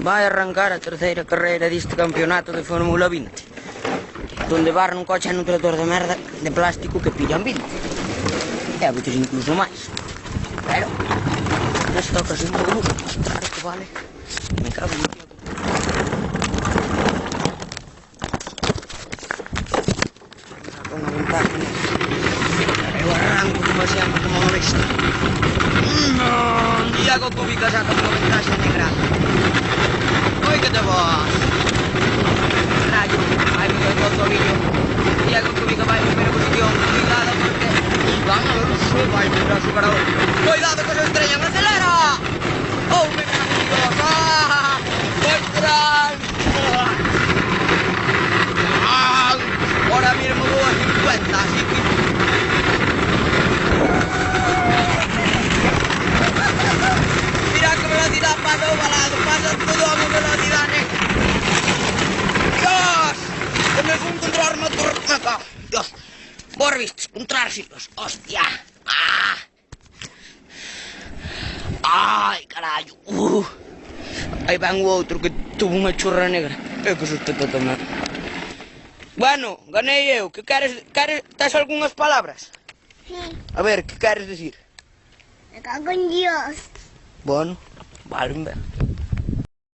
Vai arrancar a terceira carreira deste campeonato de Fórmula 20, donde bar nun coche nun trator de merda de plástico que pillan 20. E a veces incluso máis. Pero, nesta ocasión vou mostrar que vale. Me cago en Dios. Vamos a unha ventaja. Eu arranco como sempre, como unha bestia. Diago Kubica saca unha ventaxa negra. Oi que te vas. Rayo, vai me doy todo o vídeo. Diago Kubica vai en primeira posición. Cuidado porque van a verse, vai a superador. Cuidado que se estrellan, acelera. Oh, me cago en Dios. Vai atrás. Ahora mismo 2.50, así que... Mira qué velocidad pasa ovalado, pasa todo a velocidad negra. Dios, que me fue a encontrarme a tormenta. Dios, vos viste, encontrárselos, hostia. Ai, carallo. Aí van o outro que tuvo unha churra negra. É que susto te tomar. Bueno, ganei eu. Que queres? Tes algunhas palabras? Sí. A ver, que queres decir? Me cago en Dios. Bueno, vale, ben.